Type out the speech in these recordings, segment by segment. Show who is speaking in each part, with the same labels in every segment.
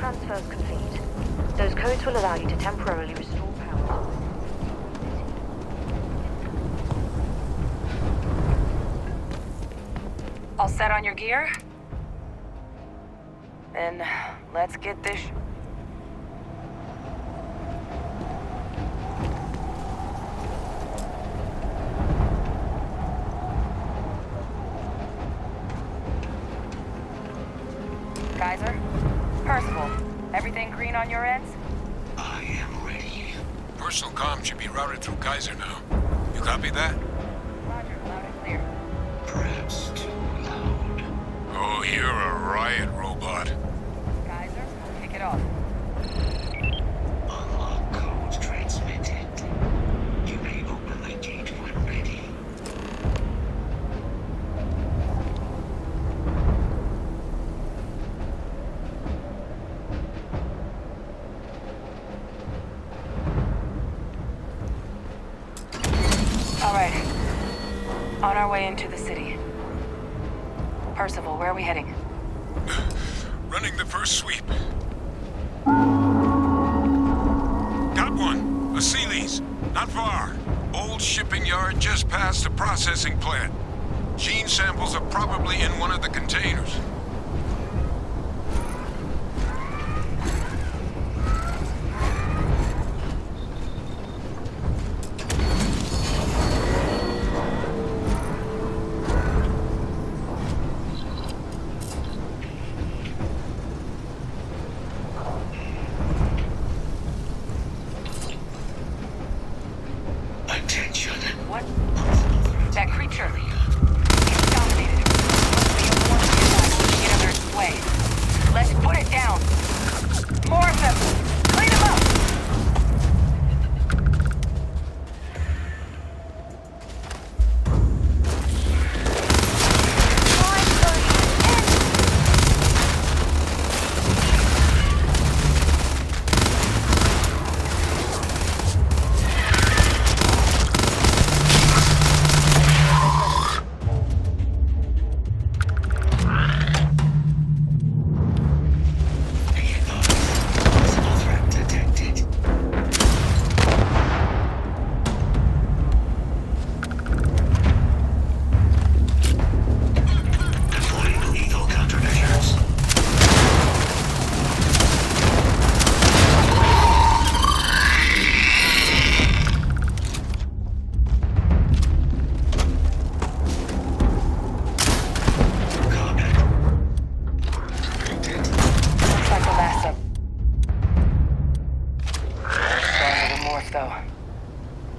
Speaker 1: transfers complete. Those codes will allow you to temporarily restore power.
Speaker 2: All set on your gear? Then let's get this. Kaiser? Percival, everything green on your ends?
Speaker 3: I am ready.
Speaker 4: Personal comm should be routed through Kaiser now. You copy that?
Speaker 2: Roger, loud and clear.
Speaker 3: Perhaps too loud.
Speaker 4: Oh, you're a riot robot.
Speaker 2: Kaiser, kick it off.
Speaker 3: Unlock codes transmitted. You may open the gate when ready.
Speaker 2: All right. On our way into the city. Percival, where are we heading?
Speaker 4: Running the first sweep. Got one. A Sealy's. Not far. Old shipping yard just past the processing plant. Gene samples are probably in one of the containers.
Speaker 3: Attention.
Speaker 2: What? That creature. It's dominated. Must be a warning device to get under its way. Let's put it down. More of them. Clean them up.
Speaker 3: Visible threat detected. Deploying lethal countermeasures. Combat. Detected.
Speaker 2: Looks like the last of. Got a little more though.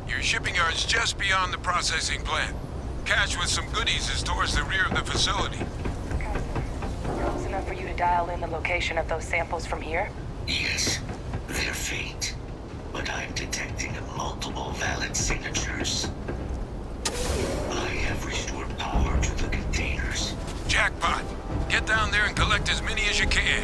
Speaker 4: Your shipping yard's just beyond the processing plant. Cache with some goodies is towards the rear of the facility.
Speaker 2: Close enough for you to dial in the location of those samples from here?
Speaker 3: Yes, they're faint, but I'm detecting multiple valid signatures. I have restored power to the containers.
Speaker 4: Jackpot. Get down there and collect as many as you can.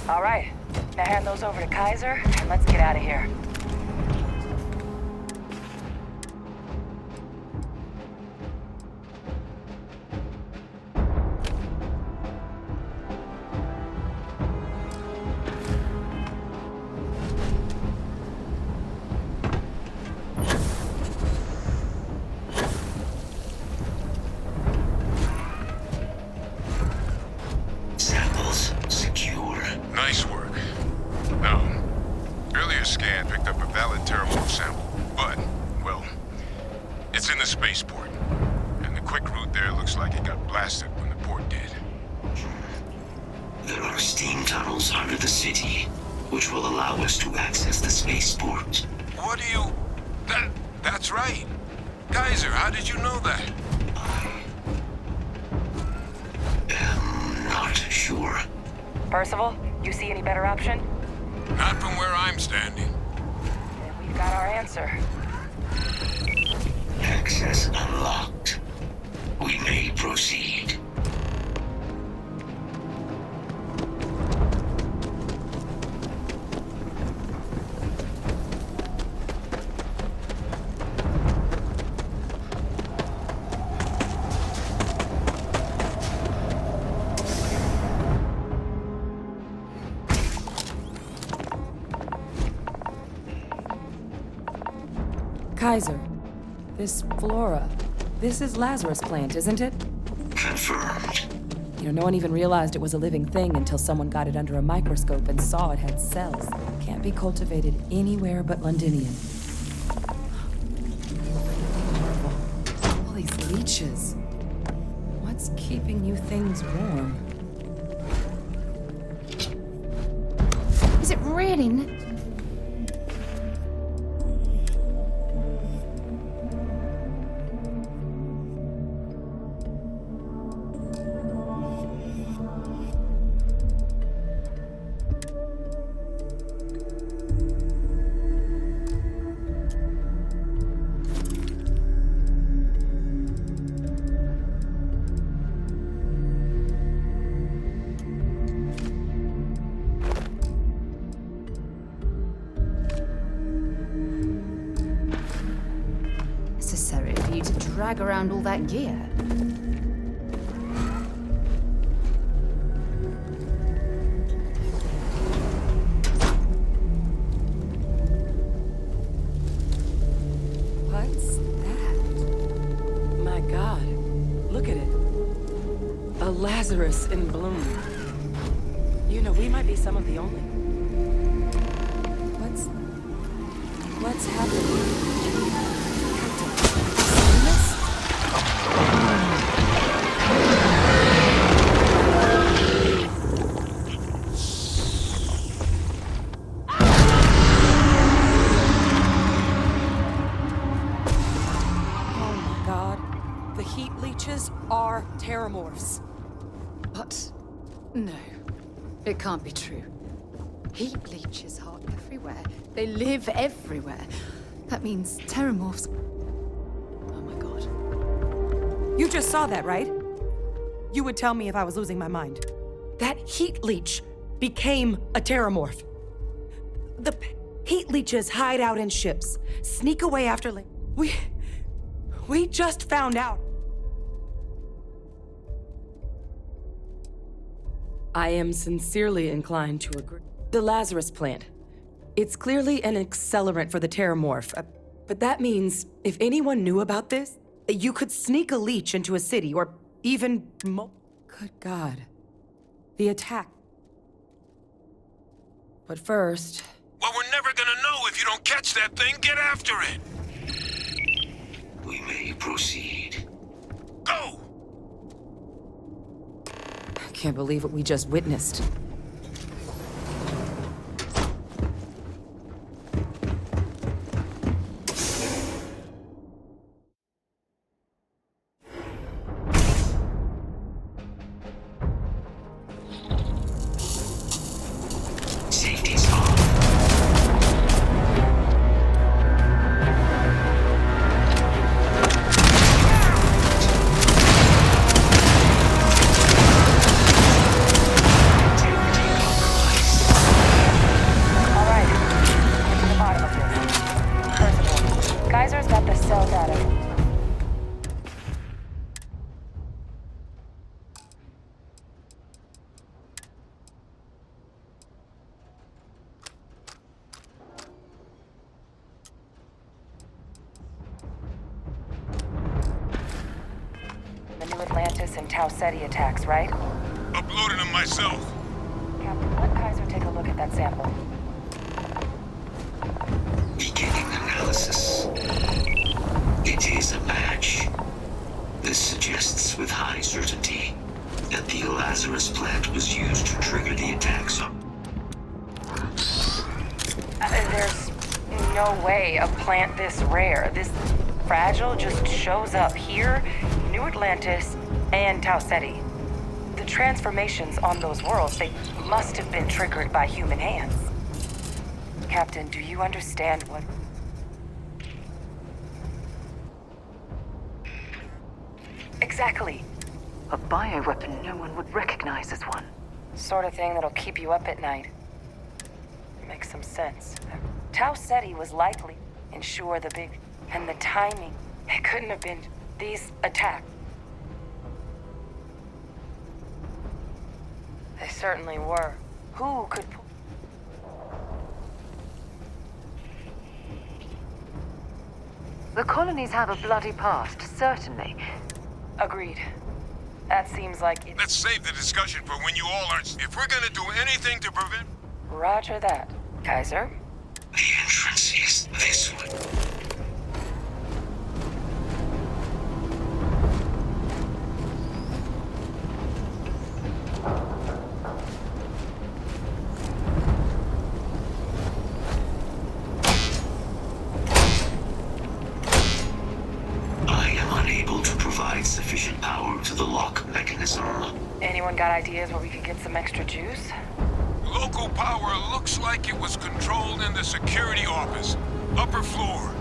Speaker 2: All right. Now hand those over to Kaiser, and let's get out of here.
Speaker 3: Samples secure.
Speaker 4: Nice work. Now, earlier scan picked up a valid Terramorph sample, but, well, it's in the spaceport. And the quick route there looks like it got blasted when the port did.
Speaker 3: There are steam tunnels under the city, which will allow us to access the spaceport.
Speaker 4: What do you... That's right. Kaiser, how did you know that?
Speaker 3: I'm not sure.
Speaker 2: Percival, you see any better option?
Speaker 4: Not from where I'm standing.
Speaker 2: Then we've got our answer.
Speaker 3: Access unlocked. We may proceed.
Speaker 5: Kaiser, this Flora, this is Lazarus plant, isn't it?
Speaker 3: Confirmed.
Speaker 5: You know, no one even realized it was a living thing until someone got it under a microscope and saw it had cells. Can't be cultivated anywhere but Londinium. All these leeches. What's keeping you things warm?
Speaker 6: Is it really? Necessary for you to drag around all that gear.
Speaker 5: What's that? My God, look at it. A Lazarus in bloom. You know, we might be some of the only. What's happening? Are Terramorphs.
Speaker 6: But no, it can't be true. Heat leeches are everywhere. They live everywhere. That means Terramorphs. Oh my God.
Speaker 5: You just saw that, right? You would tell me if I was losing my mind. That heat leech became a Terramorph. The heat leeches hide out in ships, sneak away after we just found out. I am sincerely inclined to agree. The Lazarus plant. It's clearly an accelerant for the Terramorph, but that means if anyone knew about this, you could sneak a leech into a city, or even Good God. The attack. But first...
Speaker 4: Well, we're never gonna know if you don't catch that thing. Get after it!
Speaker 3: We may proceed.
Speaker 4: Go!
Speaker 5: Can't believe what we just witnessed.
Speaker 3: Safety's on.
Speaker 2: recent Tau Ceti attacks, right?
Speaker 4: Uploaded them myself.
Speaker 2: Captain, let Kaiser take a look at that sample.
Speaker 3: Beginning analysis. It is a match. This suggests with high certainty that the Lazarus plant was used to trigger the attacks on...
Speaker 2: There's no way a plant this rare, this fragile, just shows up here, New Atlantis, and Tau Ceti. The transformations on those worlds, they must have been triggered by human hands. Captain, do you understand what... Exactly.
Speaker 1: A bioweapon no one would recognize as one.
Speaker 2: Sort of thing that'll keep you up at night. Makes some sense. Tau Ceti was likely ensure the big... And the timing. It couldn't have been these attacks. They certainly were. Who could...
Speaker 1: The colonies have a bloody past, certainly.
Speaker 2: Agreed. That seems like it...
Speaker 4: Let's save the discussion for when you all aren't... If we're gonna do anything to prevent...
Speaker 2: Roger that. Kaiser?
Speaker 3: The entrance is this one. Sufficient power to the lock mechanism.
Speaker 2: Anyone got ideas where we could get some extra juice?
Speaker 4: Local power looks like it was controlled in the security office. Upper floor.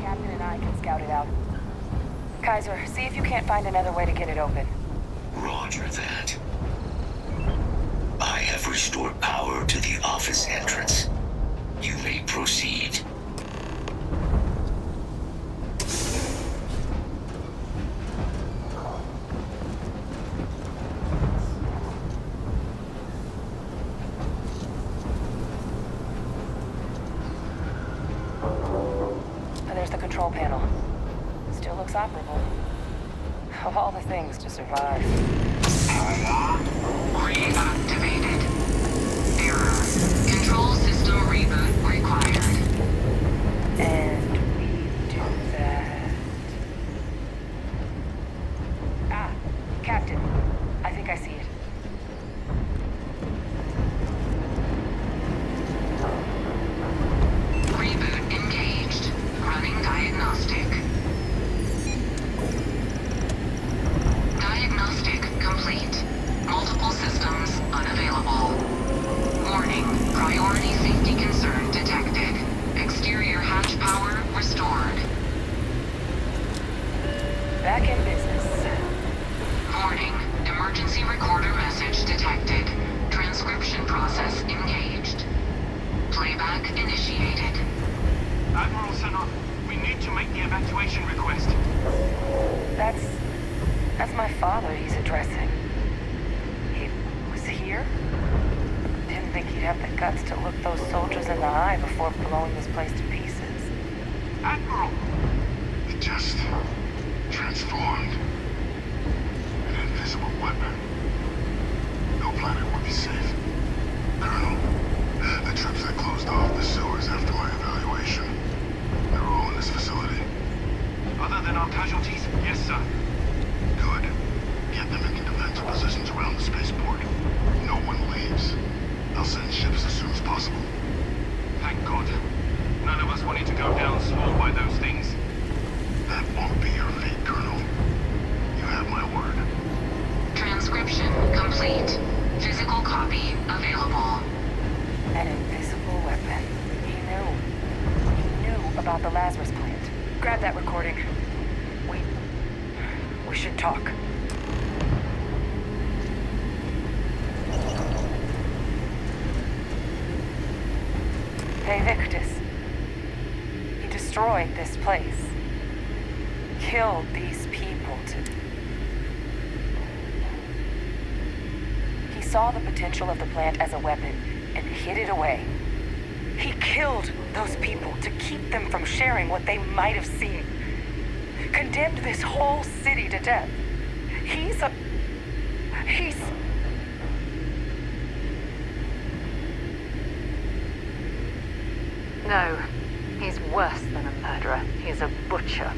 Speaker 2: Captain and I can scout it out. Kaiser, see if you can't find another way to get it open.
Speaker 3: Roger that. I have restored power to the office entrance. You may proceed.
Speaker 2: There's the control panel. Still looks operable. Of all the things to survive.
Speaker 7: Reactivated. Error. Control system reboot required.
Speaker 2: And we do that... Ah, Captain. I think I see it.
Speaker 7: Reboot engaged. Running diagnostic. Diagnostic complete. Multiple systems unavailable. Warning. Priority safety concern detected. Exterior hatch power restored.
Speaker 2: Back in business.
Speaker 7: Warning. Emergency recorder message detected. Transcription process engaged. Playback initiated.
Speaker 8: Admiral Senor, we need to make the evacuation request.
Speaker 2: That's my father he's addressing. He was here? Didn't think he'd have the guts to look those soldiers in the eye before blowing this place to pieces.
Speaker 8: Admiral!
Speaker 9: It just transformed. An invisible weapon. No planet would be safe. Colonel, the troops that closed off the sewers after my evaluation, they're all in this facility.
Speaker 8: Other than our casualties? Yes, sir.
Speaker 9: Good. Get them into defensive positions around the spaceport. No one leaves. I'll send ships as soon as possible.
Speaker 8: Thank God. None of us wanted to go down swallowed by those things.
Speaker 9: That won't be your fate, Colonel. You have my word.
Speaker 7: Transcription complete. Physical copy available.
Speaker 2: An invisible weapon. He knew about the Lazarus plant. Grab that recording. We should talk. Hey, Victus. He destroyed this place. Killed these people He saw the potential of the plant as a weapon and hid it away. He killed those people to keep them from sharing what they might have seen. Condemned this whole city to death. He's a He's...
Speaker 1: No, he's worse than a murderer. He's a butcher.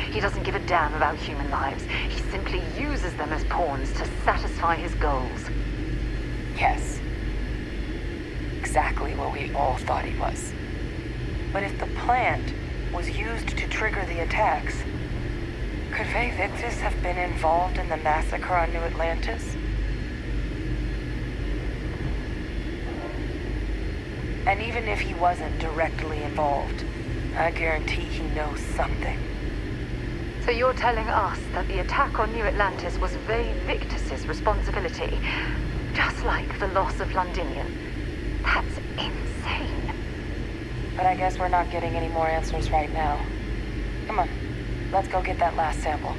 Speaker 1: He doesn't give a damn about human lives. He simply uses them as pawns to satisfy his goals.
Speaker 2: Yes. Exactly what we all thought he was. But if the plant was used to trigger the attacks, could Faye Victus have been involved in the massacre on New Atlantis? And even if he wasn't directly involved, I guarantee he knows something.
Speaker 1: So you're telling us that the attack on New Atlantis was Faye Victus's responsibility, just like the loss of Londinium? That's insane.
Speaker 2: But I guess we're not getting any more answers right now. Come on, let's go get that last sample.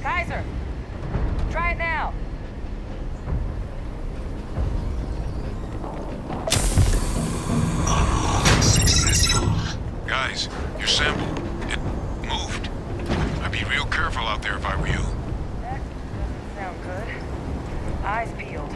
Speaker 2: Kaiser! Try it now!
Speaker 3: Successful.
Speaker 4: Guys, your sample, it moved. I'd be real careful out there if I were you.
Speaker 2: That doesn't sound good. Eyes peeled.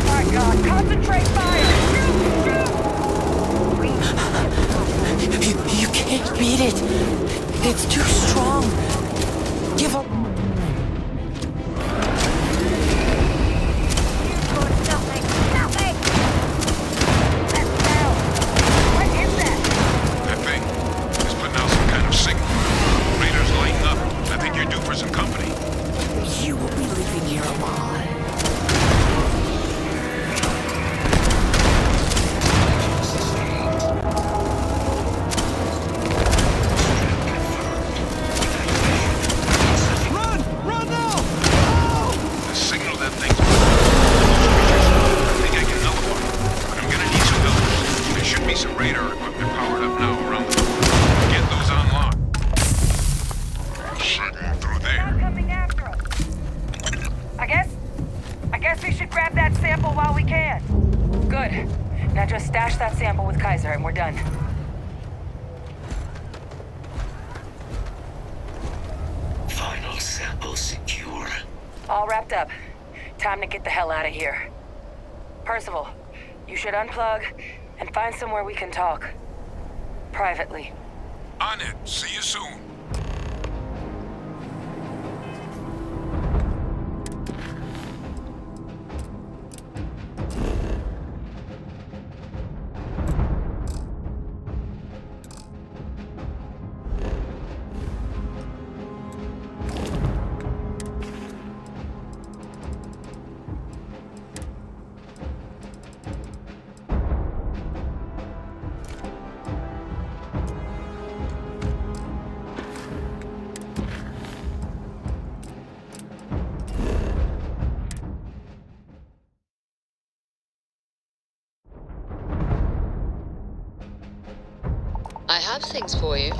Speaker 2: My God, concentrate fire!
Speaker 5: You can't beat it. It's too strong. Give up.
Speaker 4: That thing is putting out some kind of signal. Raiders lighting up. I think you're due for some company.
Speaker 5: You will be leaving here alive.
Speaker 4: The signal that thing's I think I can nullify it, but I'm gonna need some help. There should be some radar equipment powered up now around the corner. Get those unlocked. Signal through
Speaker 2: Not
Speaker 4: there.
Speaker 2: coming after us. I guess we should grab that sample while we can. Good. Now just stash that sample with Kaiser and we're done.
Speaker 3: Final sample secure.
Speaker 2: All wrapped up. Time to get the hell out of here. Percival, you should unplug and find somewhere we can talk. Privately.
Speaker 4: On it. See you soon.
Speaker 10: I have things for you.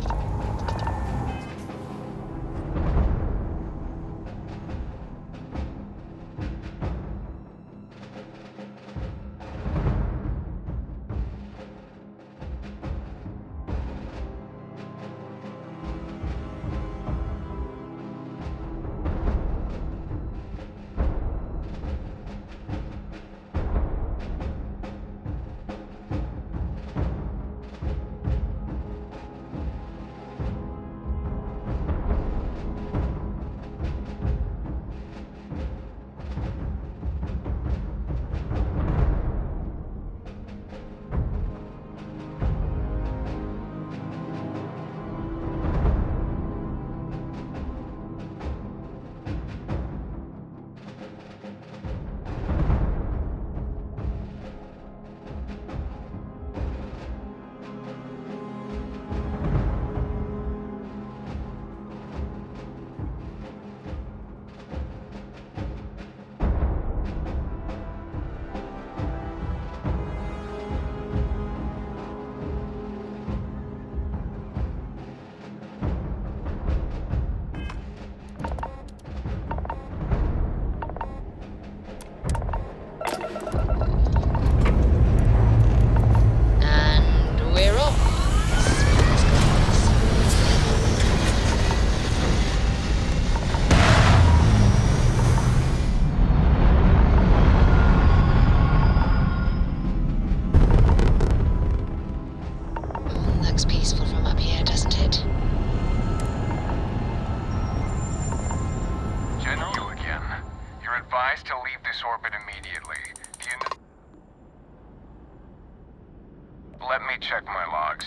Speaker 4: Let me check my logs.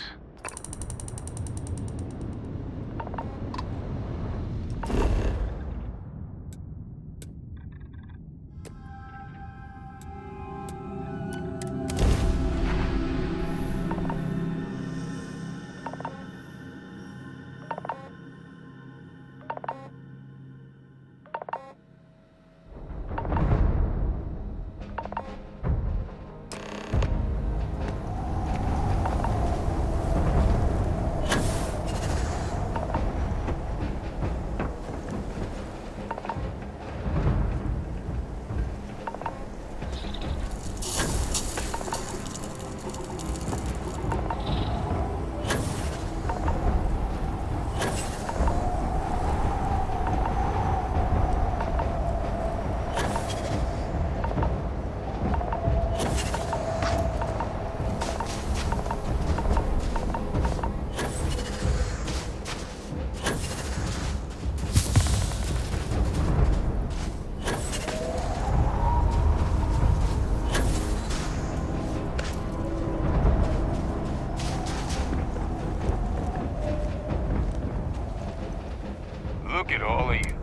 Speaker 4: Look at all of you.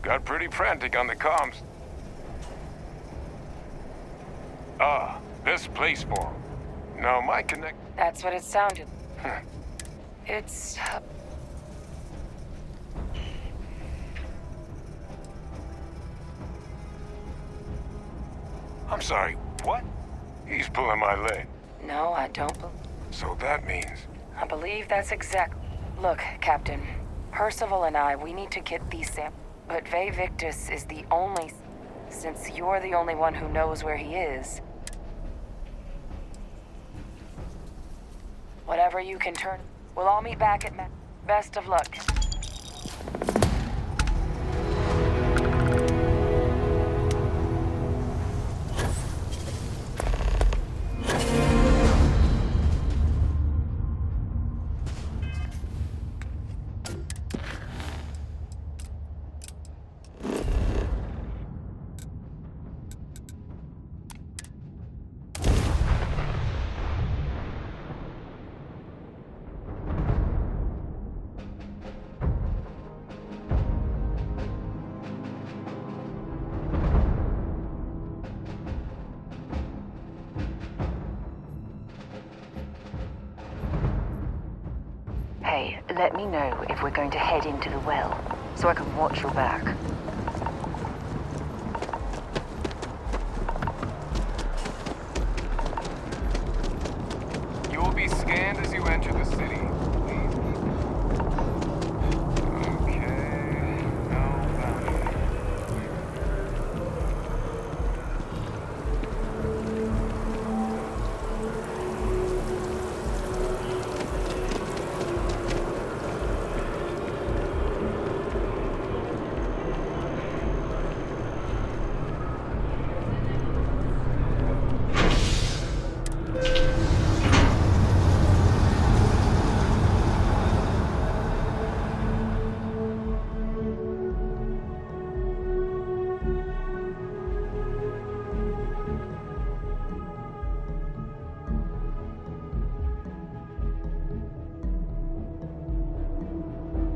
Speaker 4: Got pretty frantic on the comms. This place for 'em. Now my connect...
Speaker 2: That's what it sounded. It's...
Speaker 4: I'm sorry, what? He's pulling my leg.
Speaker 2: No, I don't
Speaker 4: So that means...
Speaker 2: I believe that's exact... Look, Captain. Percival and I, we need to get these samples. But Ve Victus is the only... Since you're the only one who knows where he is... Whatever you can turn... We'll all meet back at... Best of luck.
Speaker 1: Hey, let me know if we're going to head into the well, so I can watch your back.
Speaker 4: You will be scanned as you enter the city. Okay, now bounty.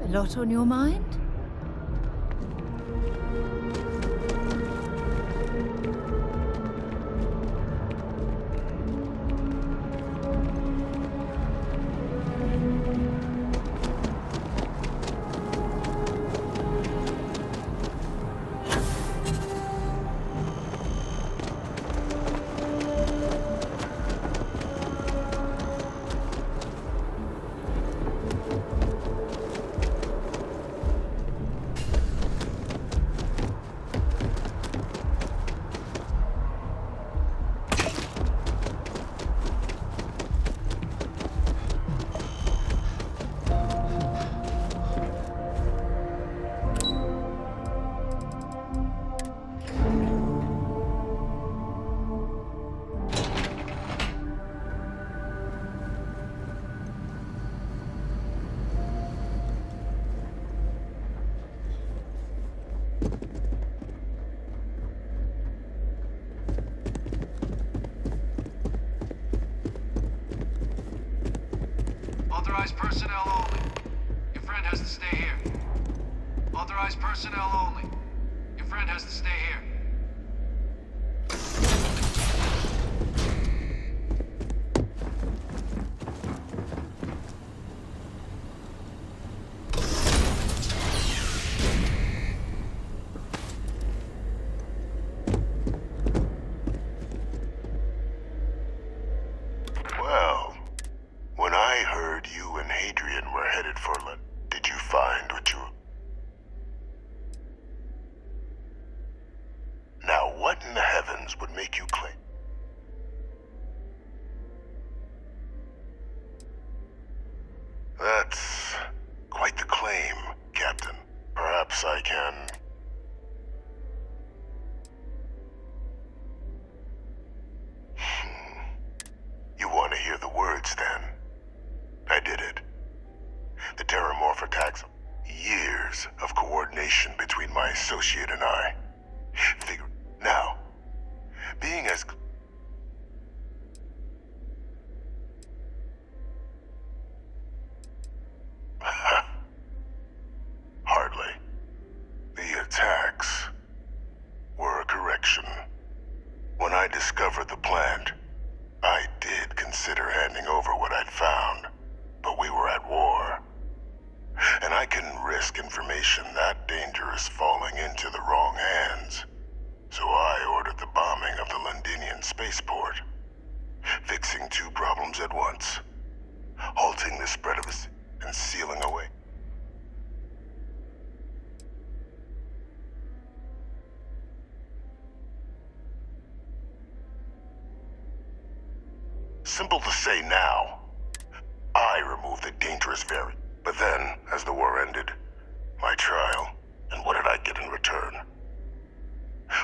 Speaker 6: A lot on your mind?
Speaker 8: Authorized personnel only. Your friend has to stay here. Authorized personnel only. Your friend has to stay here.
Speaker 9: Well, when I heard you and Hadrian were headed for did you find what you... Now, what in the heavens would make you claim? That's quite the claim, Captain. Perhaps I can... You want to hear the words, then? I did it. The Terramorph attacks. Years of coordination between my associate and I. Figure... Now, being as... Hardly. The attacks were a correction. When I discovered the plant, I did consider handing over what I'd found, but we were at war. And I couldn't risk information that dangerous falling into the wrong hands. So I ordered the bombing of the Londinian spaceport, fixing two problems at once, halting the spread of the and sealing away. Simple to say now. I removed the dangerous variant. But then, as the war ended, my trial, and what did I get in return?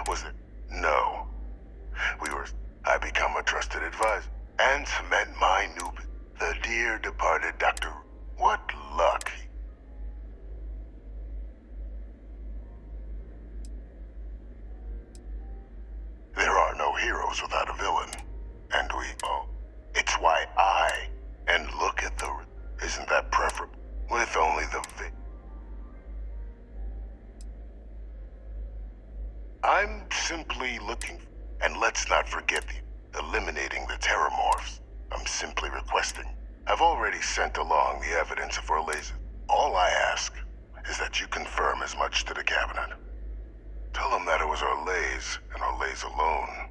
Speaker 9: Was it? No. I become a trusted advisor, and cement my new... The dear departed Dr. What luck. There are no heroes without a villain, and it's why and look at the... Isn't that preferable? With only the I'm simply looking... And let's not forget eliminating the Terramorphs. I'm simply requesting. I've already sent along the evidence of Orlays. All I ask is that you confirm as much to the Cabinet. Tell them that it was Orlays, and Orlays alone.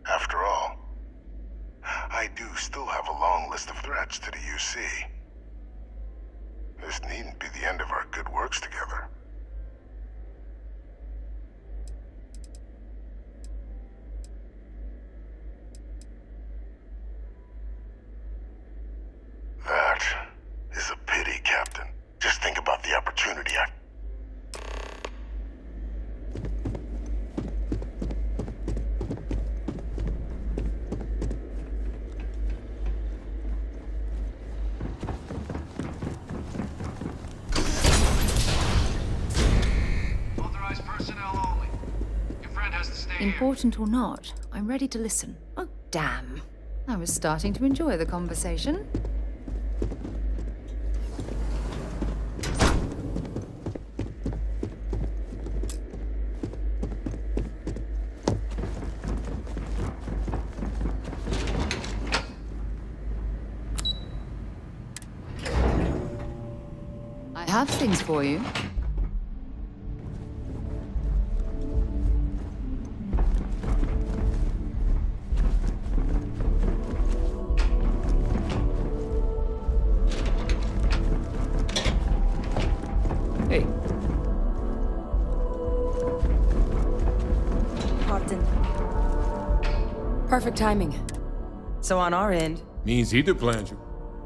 Speaker 9: After all, I do still have a long list of threats to the UC. This needn't be the end of our good works together. That is a pity, Captain. Just think about the opportunity
Speaker 8: Authorized personnel only. Your friend has to stay here.
Speaker 6: Important or not, I'm ready to listen. Oh, damn. I was starting to enjoy the conversation. I have things for you.
Speaker 5: Hey.
Speaker 6: Pardon.
Speaker 5: Perfect timing. So on our end,
Speaker 4: Means he did plan you.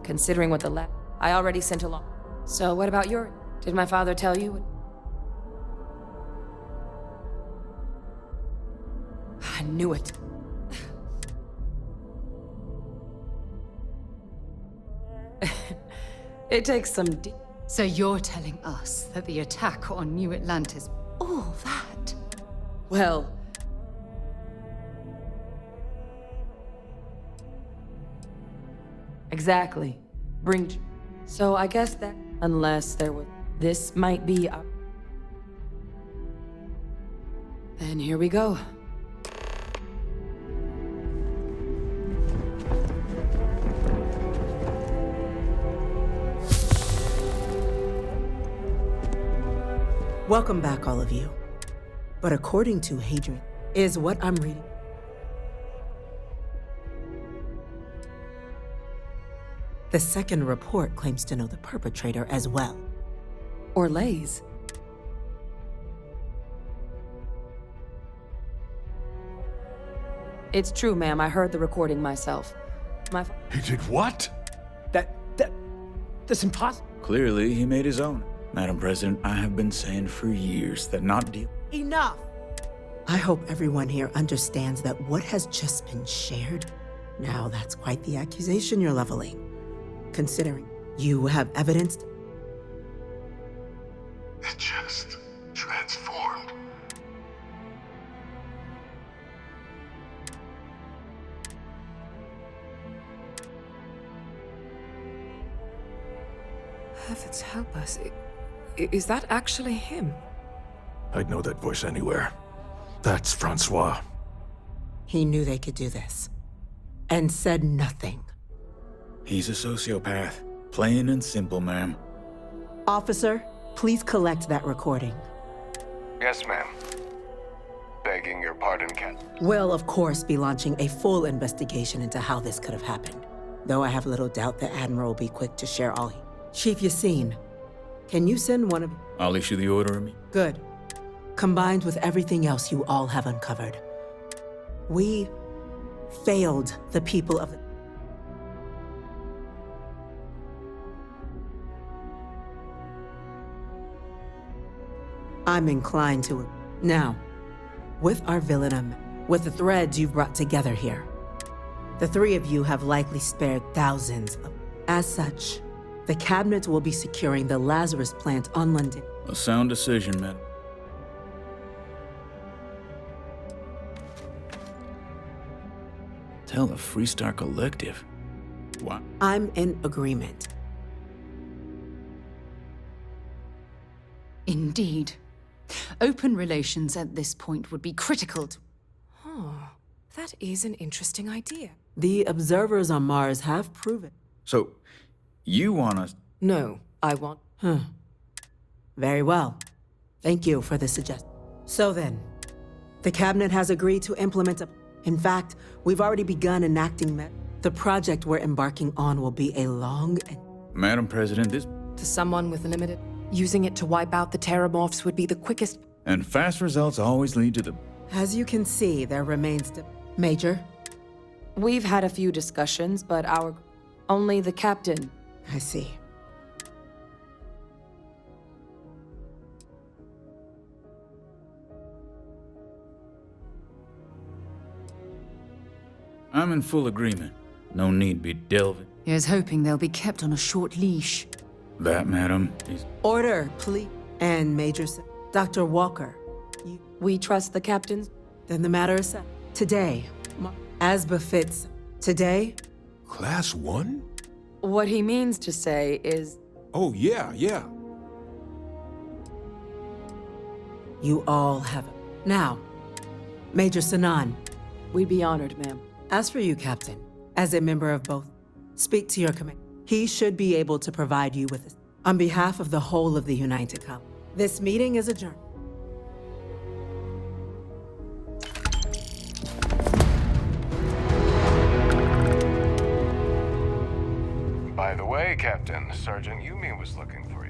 Speaker 5: considering what I already sent along. So what about your... Did my father tell you? I knew it. It takes some
Speaker 6: So you're telling us that the attack on New Atlantis, all that?
Speaker 5: Well... Exactly. So I guess that, unless there was, this might be our... Then here we go.
Speaker 11: Welcome back, all of you. But according to Hadrian, is what I'm reading. The second report claims to know the perpetrator as well.
Speaker 5: Or Lays. It's true, ma'am. I heard the recording myself.
Speaker 12: He did what?
Speaker 13: That's impossible.
Speaker 14: Clearly, he made his own. Madam President, I have been saying for years that not deal...
Speaker 11: Enough! I hope everyone here understands that what has just been shared, now that's quite the accusation you're leveling. Considering you have evidence...
Speaker 9: It just transformed.
Speaker 5: Heavens help us. Is that actually him?
Speaker 12: I'd know that voice anywhere. That's Francois.
Speaker 11: He knew they could do this. And said nothing.
Speaker 14: He's a sociopath. Plain and simple, ma'am.
Speaker 11: Officer, please collect that recording.
Speaker 8: Yes, ma'am. Begging your pardon, Cat.
Speaker 11: We'll, of course, be launching a full investigation into how this could have happened. Though I have little doubt the Admiral will be quick to share all he... Chief Yassine, can you send one of...
Speaker 14: I'll issue the order immediately.
Speaker 11: Good. Combined with everything else you all have uncovered. We failed the people of... I'm inclined to... Now, with our villain, with the threads you've brought together here, the three of you have likely spared thousands of... As such, the cabinet will be securing the Lazarus plant on London.
Speaker 14: A sound decision, madam. Tell the Freestar Collective. What?
Speaker 11: I'm in agreement.
Speaker 6: Indeed. Open relations at this point would be critical to...
Speaker 5: That is an interesting idea.
Speaker 11: The observers on Mars have proven...
Speaker 14: So, you want us...
Speaker 5: No, I want...
Speaker 11: Very well. Thank you for the suggestion. So then, the cabinet has agreed to implement a... In fact, we've already begun enacting the project we're embarking on will be a long and...
Speaker 14: Madam President, this...
Speaker 5: To someone with limited... Using it to wipe out the Terramorphs would be the quickest...
Speaker 14: And fast results always lead to the...
Speaker 11: As you can see, there remains the... Major?
Speaker 5: We've had a few discussions, but only the captain...
Speaker 11: I see.
Speaker 14: I'm in full agreement. No need be delving.
Speaker 6: Here's hoping they'll be kept on a short leash.
Speaker 14: That, madam, is...
Speaker 11: Order, please. And Major... Dr. Walker.
Speaker 5: We trust the captains?
Speaker 11: Then the matter is set. Today, as befits... Today...
Speaker 12: Class 1?
Speaker 5: What he means to say is...
Speaker 12: Oh, yeah.
Speaker 11: You all have it. Now, Major Sanan.
Speaker 5: We'd be honored, ma'am.
Speaker 11: As for you, Captain, as a member of both, speak to your command. He should be able to provide you with this. On behalf of the whole of the United Colony, this meeting is adjourned.
Speaker 8: By the way, Captain, Sergeant Yumi was looking for you.